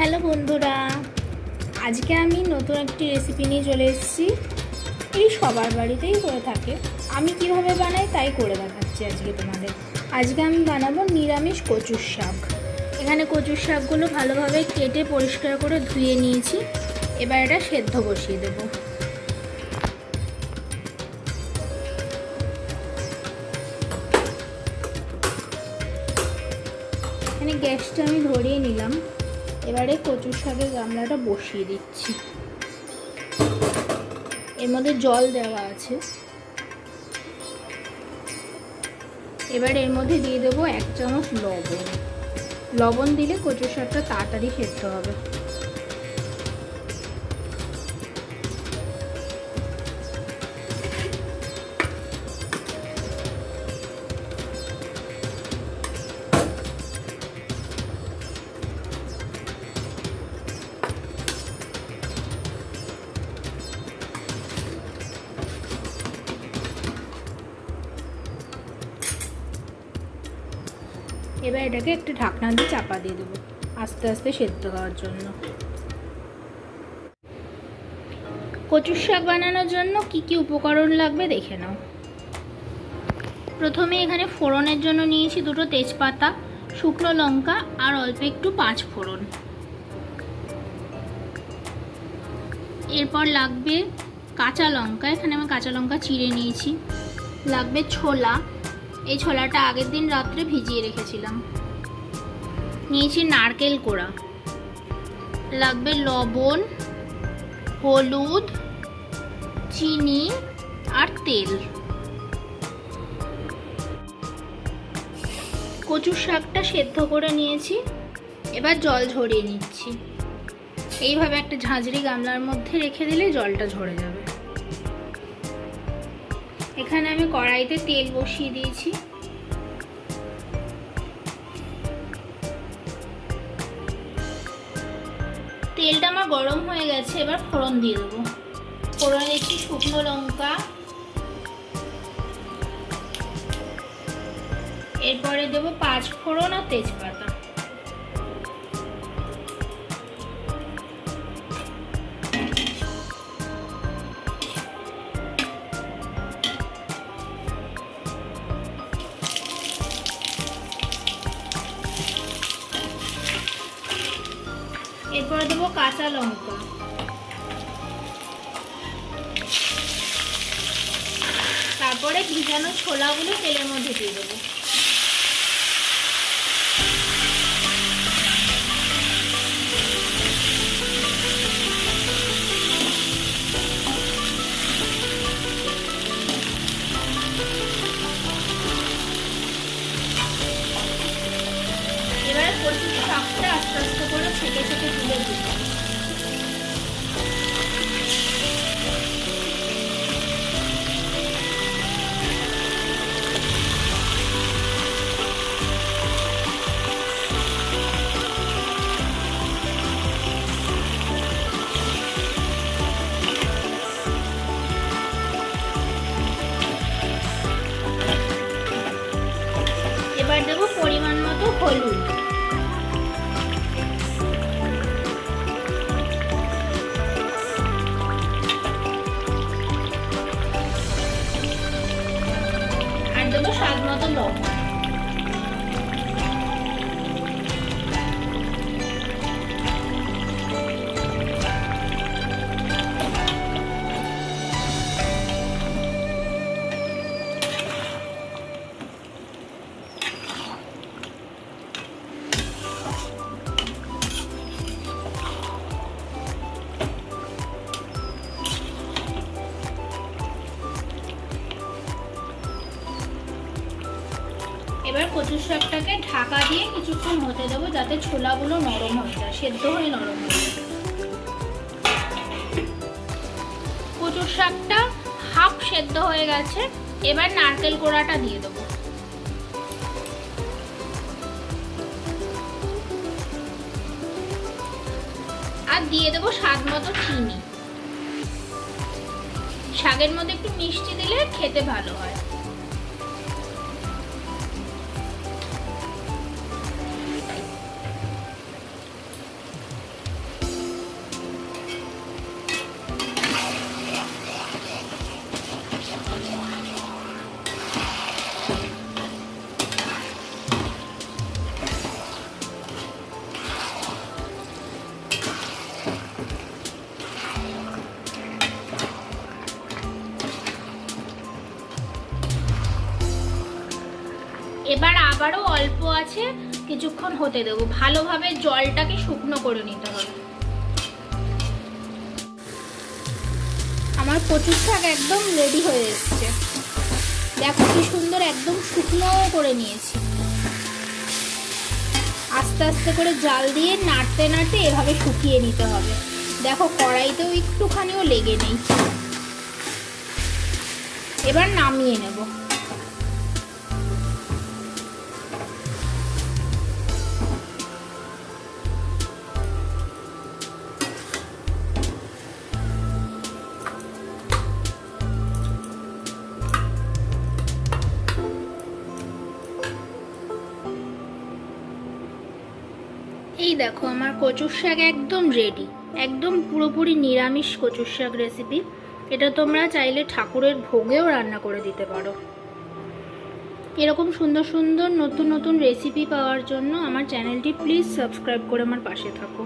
Hello বন্ধুরা, আজকে আমি নতুন একটি রেসিপি নিয়ে চলে এসেছি। এই সবার বাড়িতেই করে থাকে, আমি কিভাবে বানাই তাই করে দেখাচ্ছি আজকে তোমাদের। আজকে আমি বানাবো নিরামিষ কচুর শাক। এখানে কচুর শাকগুলো ভালোভাবে কেটে পরিষ্কার করে ধুয়ে নিয়েছি। এবার এটা সেদ্ধ বসিয়ে দেবো। এখানে গ্যাসটা আমি ধরিয়ে নিলাম। এবারে কচুর শাকের গামলাটা বসিয়ে দিচ্ছি। এর মধ্যে জল দেওয়া আছে। এবার এর মধ্যে দিয়ে দেবো 1 চামচ লবণ। লবণ দিলে কচুর শাকটা তাড়াতাড়ি সেদ্ধ হবে। এবার এটাকে একটু ঢাকনা দিয়ে চাপা দিয়ে দেবো আস্তে আস্তে সেদ্ধ হওয়ার জন্য। কচুর শাক বানানোর জন্য কি কি উপকরণ লাগবে দেখে নাও। প্রথমে এখানে ফোড়নের জন্য নিয়েছি 2টো তেজপাতা, শুকনো লঙ্কা আর অল্প একটু 5 ফোড়ন। এরপর লাগবে কাঁচা লঙ্কা, এখানে আমি কাঁচা লঙ্কা চিড়ে নিয়েছি। লাগবে ছোলা, এই ছোলাটা আগের দিন রাত্রে ভিজিয়ে রেখেছিলাম। নিয়েছি নারকেল কোড়া। লাগবে লবণ, হলুদ, চিনি আর তেল। কচুর শাকটা সেদ্ধ করে নিয়েছি, এবার জল ঝরিয়ে নিচ্ছি। এইভাবে একটা ঝাঁঝরি গামলার মধ্যে রেখে দিলে জলটা ঝরে যাবে। এখানে আমি কড়াইতে তেল বসিয়ে দিয়েছি। তেলটা আমার গরম হয়ে গেছে, এবার ফোড়ন দিয়ে দেবো। ফোড়নে দিচ্ছি শুকনো লঙ্কা, এরপরে দেবো 5 ফোড়ন আর তেজপাতা। এরপরে দেবো কাঁচা লঙ্কা, তারপরে ভিজানো ছোলাগুলো তেলের মধ্যে দিয়ে দেবো। এবারে কচুর শাকটা আস্তে আস্তে করে ছেঁকে ছেঁকে তুলে দিই। এবার দেবো পরিমাণ মতো হলুদ। আর দেবো স্বাদ মতো লবণ। এবার কচুর শাকটাকে ঢাকা দিয়ে কিছুক্ষণ হতে দেবো, যাতে ছোলাগুলো নরম হয়ে যায়, সেদ্ধ হয়ে নরম হয়ে যায়। কচুর শাকটা হাফ সেদ্ধ হয়ে গেছে, এবার নারকেল কোড়াটা দিয়ে দেবো। আর দিয়ে দেবো স্বাদ মতো চিনি। শাকের মধ্যে একটু মিষ্টি দিলে খেতে ভালো হয়। এবার আবারও অল্প আছে কিছুক্ষণ হতে দেবো, ভালোভাবে জলটাকে শুকনো করে নিতে হবে। আমার কচুর শাক একদম রেডি হয়ে এসছে, দেখো কি সুন্দর একদম শুকনো করে নিয়েছি। আস্তে আস্তে করে জাল দিয়ে নাড়তে নাড়তে এভাবে শুকিয়ে নিতে হবে। দেখো কড়াইতেও একটুখানিও লেগে নেই। এবার নামিয়ে নেব। এই দেখো আমার কচুর শাক একদম রেডি, একদম পুরোপুরি নিরামিষ কচুর শাক রেসিপি। এটা তোমরা চাইলে ঠাকুরের ভোগেও রান্না করে দিতে পারো। এরকম সুন্দর সুন্দর নতুন নতুন রেসিপি পাওয়ার জন্য আমার চ্যানেলটি প্লিজ সাবস্ক্রাইব করে আমার পাশে থাকো।